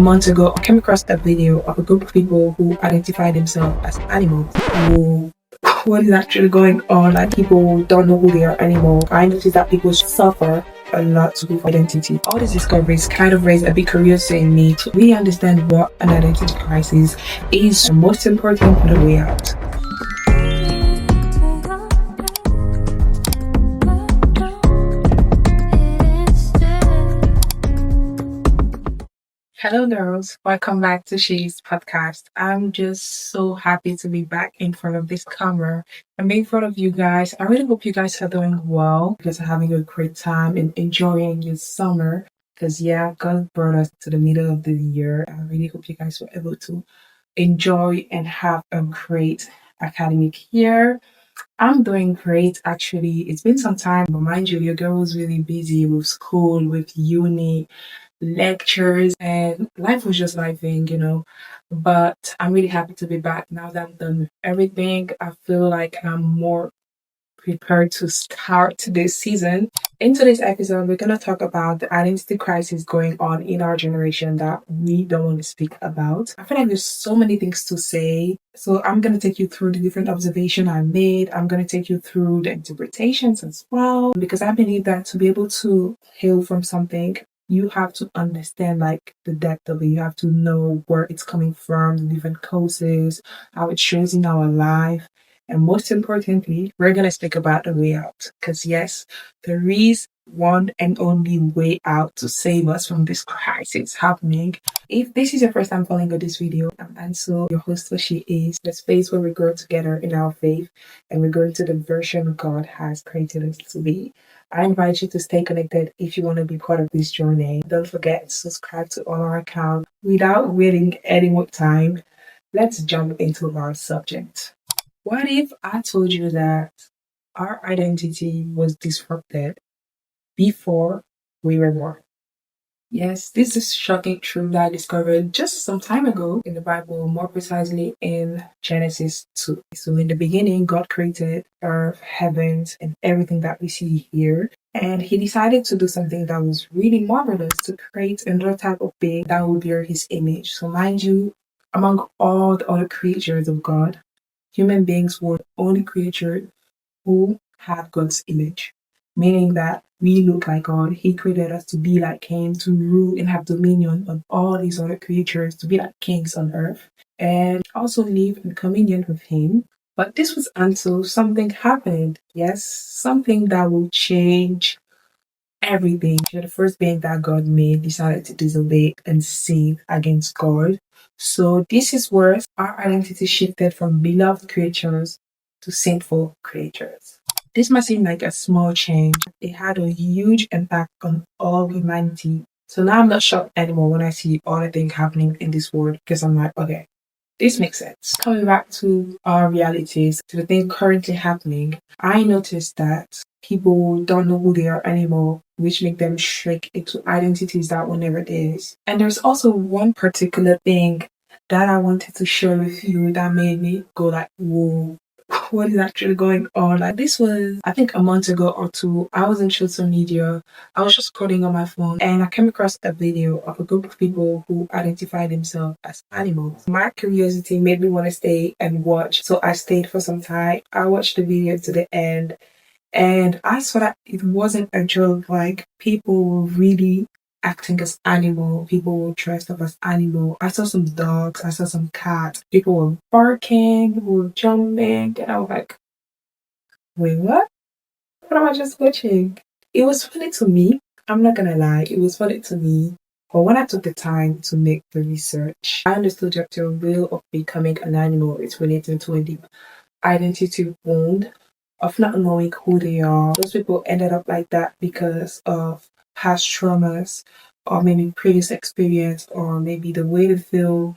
a month ago, I came across a video of a group of people who identify themselves as animals. What is actually going on? Like, people don't know who they are anymore. I noticed that people suffer a lot with identity. All these discoveries kind of raised a big curiosity in me to really understand what an identity crisis is, and most important, the way out. Hello girls, welcome back to She's podcast. I'm just so happy to be back in front of this camera and be in front of you guys. I really hope you guys are doing well, because are having a great time and enjoying your summer. Because God brought us to the middle of the year. I really hope you guys were able to enjoy and have a great academic year. I'm doing great actually. It's been some time, but mind you, your girl was really busy with school, with uni, lectures, and life was just lifing. But I'm really happy to be back now that I've done everything. I feel like I'm more prepared to start this season. In today's episode, we're going to talk about the identity crisis going on in our generation that we don't want to speak about. I feel like there's so many things to say. So I'm going to take you through the different observations I made. I'm going to take you through the interpretations as well, because I believe that to be able to heal from something, you have to understand like the depth of it. You have to know where it's coming from, the different causes, how it shows in our life. And most importantly, we're going to speak about the way out. Because yes, there is one and only way out to save us from this crisis happening. If this is your first time following this video, I'm Ansel, your host for She Is, the space where we grow together in our faith and we grow into the version God has created us to be. I invite you to stay connected if you want to be part of this journey. Don't forget to subscribe to all our accounts. Without waiting any more time, let's jump into our subject. What if I told you that our identity was disrupted before we were born? Yes, this is shocking truth that I discovered just some time ago in the Bible, more precisely in Genesis 2. So in the beginning, God created earth, heavens, and everything that we see here. And he decided to do something that was really marvelous, to create another type of being that would bear his image. So mind you, among all the other creatures of God, human beings were the only creature who have God's image, meaning that we look like God. He created us to be like him, to rule and have dominion on all these other creatures, to be like kings on earth, and also live in communion with him. But this was until something happened. Yes, something that will change everything. The first being that God made decided to disobey and sin against God. So this is where our identity shifted from beloved creatures to sinful creatures. This might seem like a small change. It had a huge impact on all humanity. So now I'm not shocked anymore when I see all the things happening in this world, because I'm like, okay, this makes sense. Coming back to our realities, to the thing currently happening, I noticed that people don't know who they are anymore, which make them shrink into identities that were never theirs. And there's also one particular thing that I wanted to share with you that made me go like, whoa, what is actually going on? Like, this was, I think, a month ago or two. I was on social media. I was just scrolling on my phone and I came across a video of a group of people who identify themselves as animals. My curiosity made me want to stay and watch. So I stayed for some time. I watched the video to the end and I saw that it wasn't a joke. Like, people were really acting as animal. People were dressed up as animal. I saw some dogs. I saw some cats. People were barking. People were jumping. And I was like, wait, what? What am I just watching? It was funny to me. I'm not gonna lie. It was funny to me. But when I took the time to make the research, I understood that the will of becoming an animal is related to a deep identity wound of not knowing who they are. Those people ended up like that because of past traumas, or maybe previous experience, or maybe the way they feel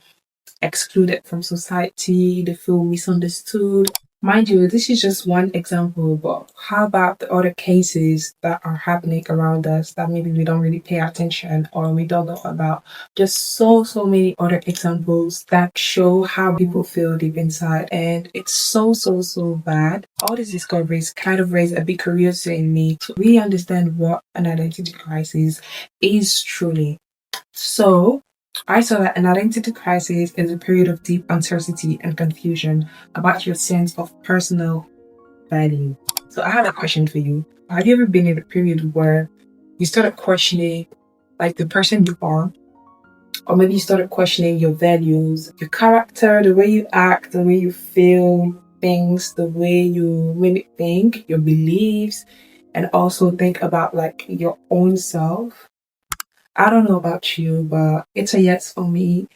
excluded from society, they feel misunderstood. Mind you, this is just one example, but how about the other cases that are happening around us that maybe we don't really pay attention or we don't know about? Just so many other examples that show how people feel deep inside, and it's so bad. All these discoveries kind of raise a big curiosity in me to really understand what an identity crisis is truly. So I saw that an identity crisis is a period of deep uncertainty and confusion about your sense of personal value. So I have a question for you. Have you ever been in a period where you started questioning like the person you are, or maybe you started questioning your values, your character, the way you act, the way you feel things, the way you maybe think, your beliefs, and also think about like your own self? I don't know about you, but it's a yes for me.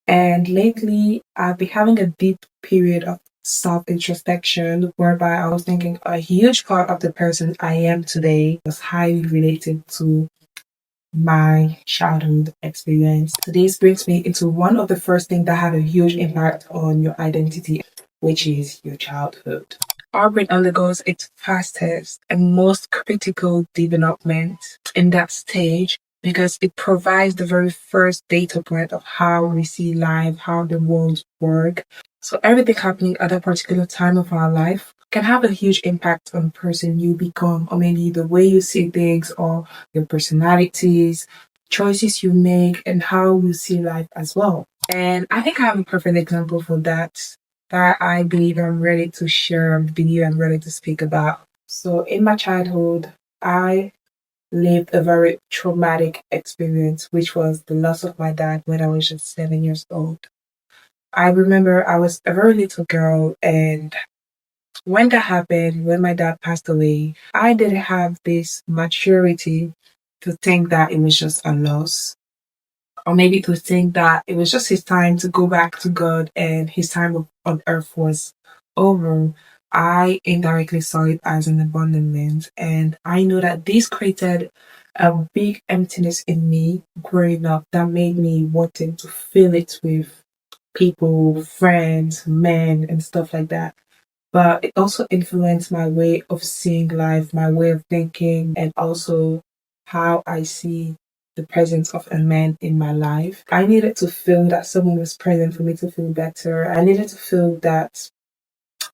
And lately, I've been having a deep period of self introspection whereby I was thinking a huge part of the person I am today was highly related to my childhood experience. So this brings me into one of the first things that had a huge impact on your identity, which is your childhood. Our brain undergoes its fastest and most critical development in that stage because it provides the very first data point of how we see life, how the world work. So everything happening at a particular time of our life can have a huge impact on the person you become, or maybe the way you see things, or your personalities, choices you make, and how you see life as well. And I think I have a perfect example for that I believe I'm ready to share, I believe I'm ready to speak about. So in my childhood, I lived a very traumatic experience, which was the loss of my dad when I was just 7 years old. I remember I was a very little girl, and when that happened, when my dad passed away, I didn't have this maturity to think that it was just a loss, or maybe to think that it was just his time to go back to God and his time on earth was over. I indirectly saw it as an abandonment, and I know that this created a big emptiness in me growing up that made me wanting to fill it with people, friends, men, and stuff like that. But it also influenced my way of seeing life, my way of thinking, and also how I see the presence of a man in my life. I needed to feel that someone was present for me to feel better. I needed to feel that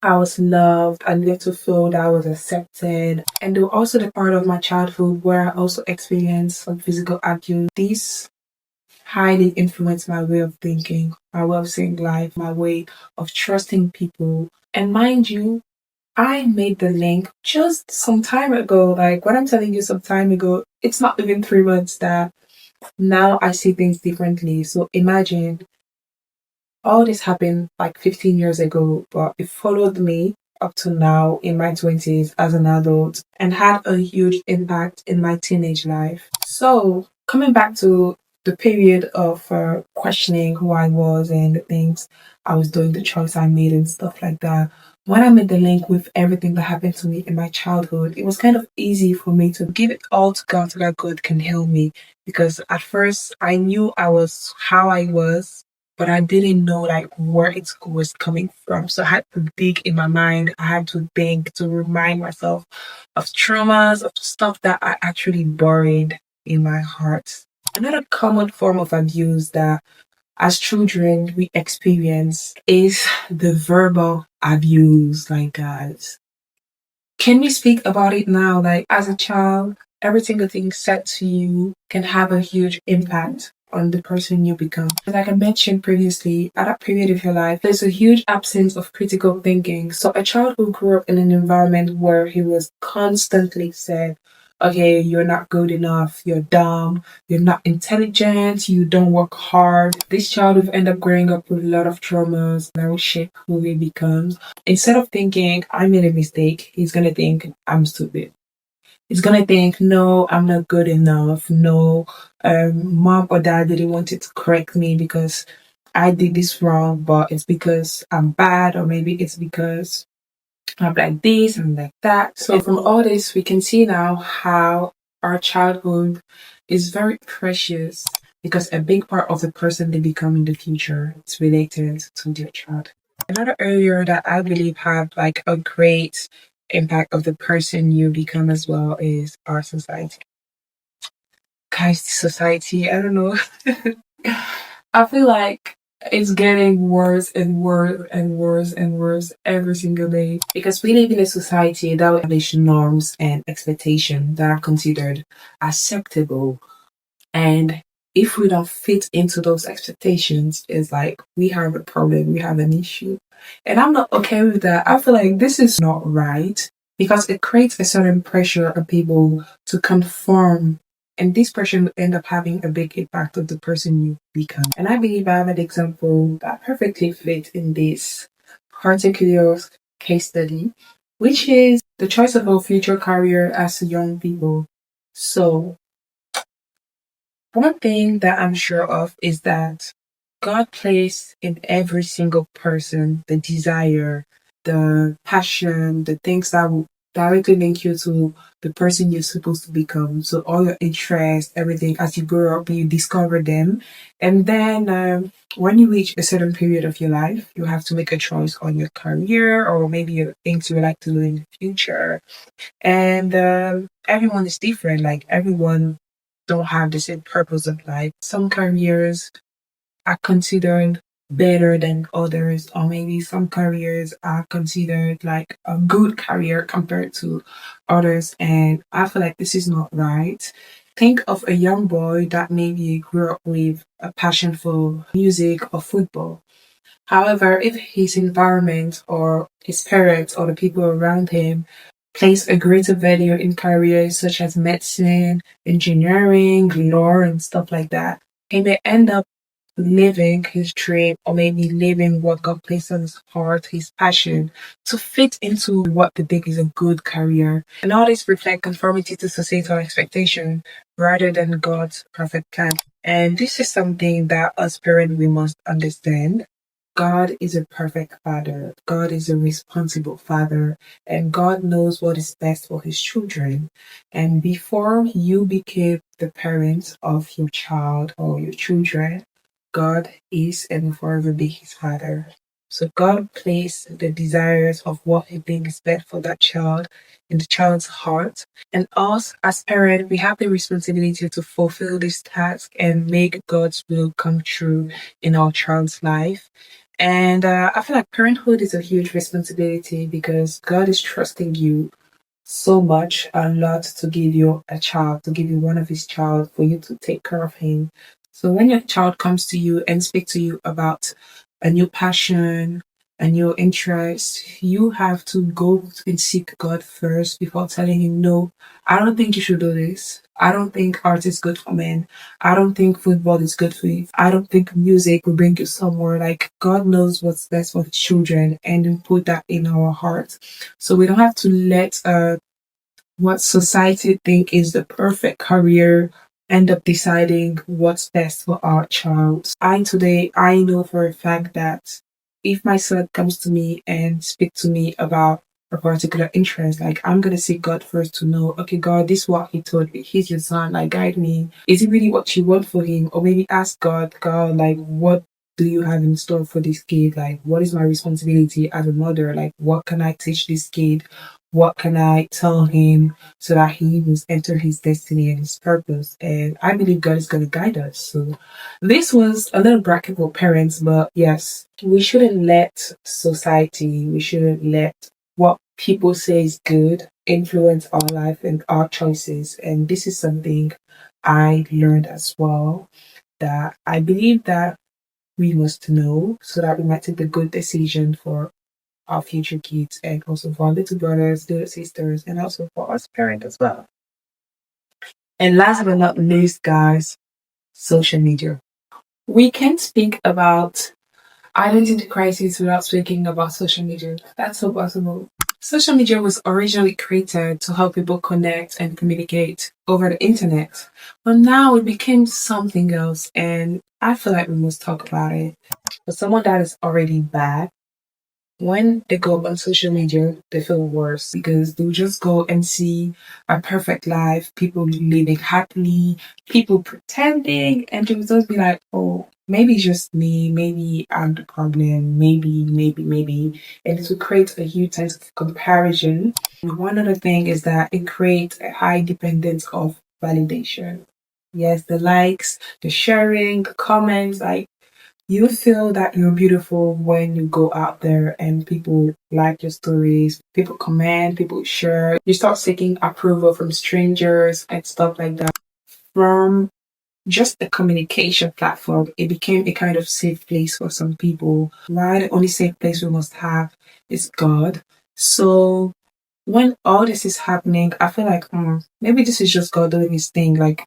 I was loved. I needed to feel that I was accepted. And there were also the part of my childhood where I also experienced some physical abuse. These highly influenced my way of thinking, my way of seeing life, my way of trusting people. And mind you, I made the link just some time ago. Like what I'm telling you some time ago, it's not even 3 months that now I see things differently. So imagine all this happened like 15 years ago, but it followed me up to now in my 20s as an adult and had a huge impact in my teenage life. So, coming back to the period of questioning who I was and the things I was doing, the choice I made, and stuff like that. When I made the link with everything that happened to me in my childhood, it was kind of easy for me to give it all to God so that God can heal me. Because at first I knew I was how I was, but I didn't know like where it was coming from. So I had to dig in my mind. I had to think to remind myself of traumas, of stuff that I actually buried in my heart. Another common form of abuse that as children we experience is the verbal abuse. Like guys, can we speak about it now? Like as a child, every single thing said to you can have a huge impact on the person you become. Like I mentioned previously, at that period of your life, there's a huge absence of critical thinking. So a child who grew up in an environment where he was constantly said, okay, you're not good enough, you're dumb, you're not intelligent, you don't work hard. This child will end up growing up with a lot of traumas that will shape who he becomes. Instead of thinking, I made a mistake, he's gonna think, I'm stupid. He's gonna think, no, I'm not good enough. No, mom or dad didn't want it to correct me because I did this wrong, but it's because I'm bad, or maybe it's because I'm like this and like that. So from all this, we can see now how our childhood is very precious because a big part of the person they become in the future is related to their childhood. Another area that I believe have like a great impact of the person you become as well is our society. Guys, society, I don't know. I feel like it's getting worse and worse and worse and worse every single day because we live in a society that will establish norms and expectations that are considered acceptable, and if we don't fit into those expectations, it's like we have a problem, we have an issue. And I'm not okay with that. I feel like this is not right because it creates a certain pressure on people to conform. And this pressure will end up having a big impact on the person you become. And I believe I have an example that perfectly fits in this particular case study, which is the choice of our future career as young people. So, one thing that I'm sure of is that God placed in every single person the desire, the passion, the things that will directly link you to the person you're supposed to become. So all your interests, everything, as you grow up, you discover them. And then when you reach a certain period of your life, you have to make a choice on your career or maybe your things you would like to do in the future. And everyone is different. Like everyone don't have the same purpose of life. Some careers are considered better than others, or maybe some careers are considered like a good career compared to others. And I feel like this is not right. Think of a young boy that maybe grew up with a passion for music or football. However, if his environment or his parents or the people around him place a greater value in careers such as medicine, engineering, law, and stuff like that, he may end up living his dream or maybe living what God placed on his heart, his passion, to fit into what they think is a good career. And all this reflect conformity to societal expectation rather than God's perfect plan. And this is something that as parents we must understand. God is a perfect father. God is a responsible father, and God knows what is best for his children. And before you became the parent of your child or your children, God is and will forever be his father. So God placed the desires of what he thinks is best for that child in the child's heart. And us as parents, we have the responsibility to fulfill this task and make God's will come true in our child's life. And I feel like parenthood is a huge responsibility because God is trusting you so much, a lot to give you a child, to give you one of his child for you to take care of him. So when your child comes to you and speak to you about a new passion, a new interest, you have to go and seek God first before telling him, no, I don't think you should do this. I don't think art is good for men. I don't think football is good for you. I don't think music will bring you somewhere. Like God knows what's best for his children and we put that in our hearts. So we don't have to let what society think is the perfect career end up deciding what's best for our child. I know for a fact that if my son comes to me and speak to me about a particular interest, like I'm gonna seek God first to know, okay, God, this is what he told me. He's your son, like guide me. Is it really what you want for him? Or maybe ask God, God, like what do you have in store for this kid? Like what is my responsibility as a mother? Like what can I teach this kid? What can I tell him so that he will enter his destiny and his purpose? And I believe God is going to guide us. So this was a little bracket for parents, but yes, we shouldn't let society, we shouldn't let what people say is good influence our life and our choices. And this is something I learned as well, that I believe that we must know so that we might take the good decision for our future kids and also for our little brothers, little sisters, and also for us parents as well. And last but not least, guys, social media. We can't speak about identity crisis without speaking about social media. That's so possible. Social media was originally created to help people connect and communicate over the internet, but now it became something else, and I feel like we must talk about it. For someone that is already bad, when they go on social media, they feel worse because they'll just go and see a perfect life, people living happily, people pretending, and they'll just be like, oh, maybe it's just me, maybe I'm the problem, maybe. And it will create a huge sense of comparison. And one other thing is that it creates a high dependence of validation. Yes, the likes, the sharing, the comments, like you feel that you're beautiful when you go out there and people like your stories, people comment, people share. You start seeking approval from strangers and stuff like that. From just a communication platform. It became a kind of safe place for some people. Why the only safe place we must have is God. So when all this is happening, I feel like maybe this is just God doing his thing, like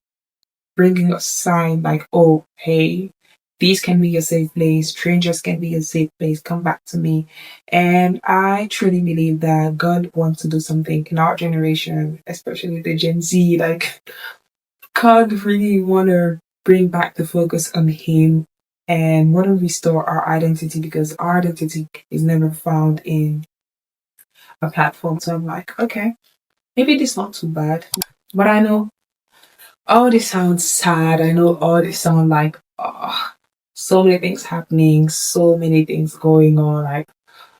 bringing a sign like, oh, hey, these can be your safe place. Strangers can be your safe place. Come back to me. And I truly believe that God wants to do something in our generation, especially the Gen Z. Like, God really want to bring back the focus on Him and want to restore our identity because our identity is never found in a platform. So I'm like, okay, maybe this not too bad. But I know all this sounds sad. I know all this sound like so many things happening, so many things going on. Like,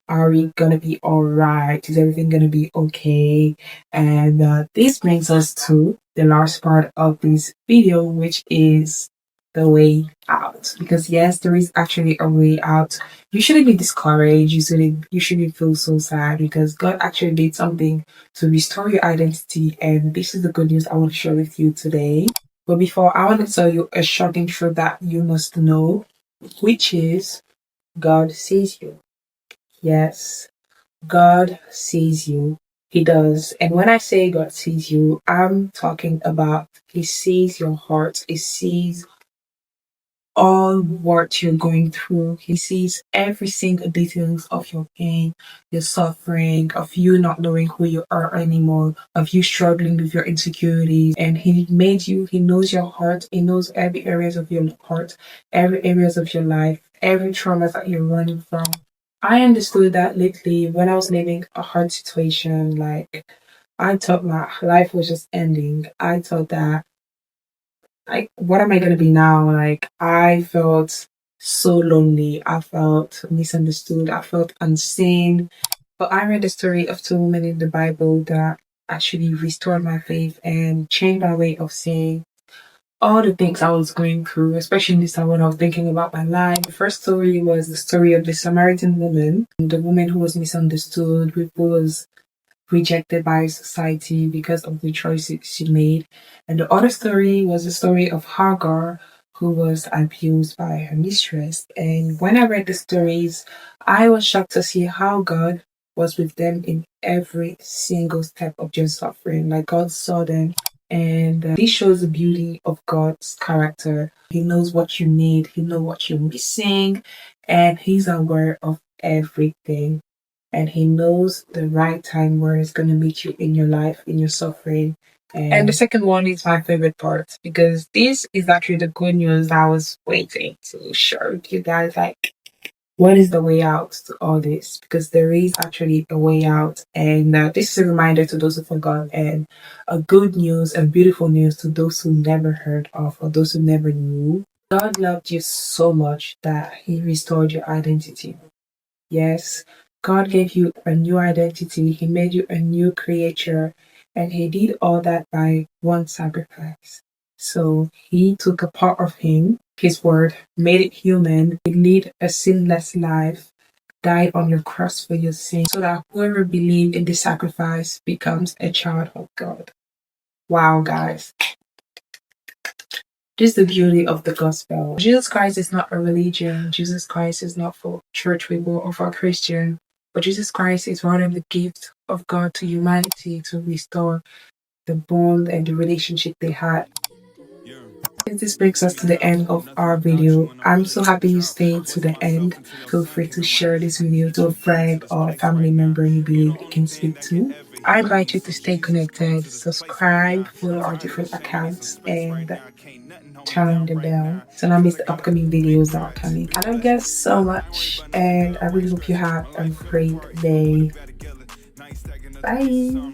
are we gonna be all right? Is everything gonna be okay? And this brings us to the last part of this video, which is the way out. Because yes, there is actually a way out. You shouldn't be discouraged. You shouldn't feel so sad because God actually did something to restore your identity. And this is the good news I want to share with you today. But before, I want to tell you a short intro that you must know, which is God sees you. Yes, God sees you. He does. And when I say God sees you, I'm talking about He sees your heart. He sees all what you're going through. He sees every single details of your pain, your suffering, of you not knowing who you are anymore, of you struggling with your insecurities. And He made you, He knows your heart, He knows every areas of your heart, every areas of your life, every trauma that you're running from. I understood that lately when I was living a hard situation, like I thought my life was just ending. I thought that like what am I gonna be now? Like I felt so lonely. I felt misunderstood. I felt unseen. But I read the story of two women in the Bible that actually restored my faith and changed my way of seeing all the things I was going through, especially this time when I was thinking about my life. The first story was the story of the Samaritan woman, the woman who was misunderstood, who was rejected by society because of the choices she made. And the other story was the story of Hagar, who was abused by her mistress. And when I read the stories, I was shocked to see how God was with them in every single step of their suffering. Like God saw them. And this shows the beauty of God's character. He knows what you need, He knows what you're missing, and He's aware of everything and He knows the right time where He's going to meet you in your life, in your suffering. And the second one is my favorite part because this is actually the good news I was waiting to share with you guys. Like, what is the way out to all this? Because there is actually a way out, and this is a reminder to those who forgot, and a good news and beautiful news to those who never heard of or those who never knew. God loved you so much that He restored your identity. Yes, God gave you a new identity. He made you a new creature. And He did all that by one sacrifice. So He took a part of Him, His word, made it human. He lived a sinless life, died on your cross for your sins, so that whoever believes in this sacrifice becomes a child of God. Wow, guys. This is the beauty of the gospel. Jesus Christ is not a religion. Jesus Christ is not for church people or for Christian. But Jesus Christ is rather the gift of God to humanity to restore the bond and the relationship they had. This brings us to the end of our video. I'm so happy you stayed to the end. Feel free to share this video to a friend or a family member you believe you can speak to. I invite you to stay connected, subscribe, follow our different accounts, and turn the bell so not miss the upcoming videos that are coming. I love you guys so much, and I really hope you have a great day. Bye.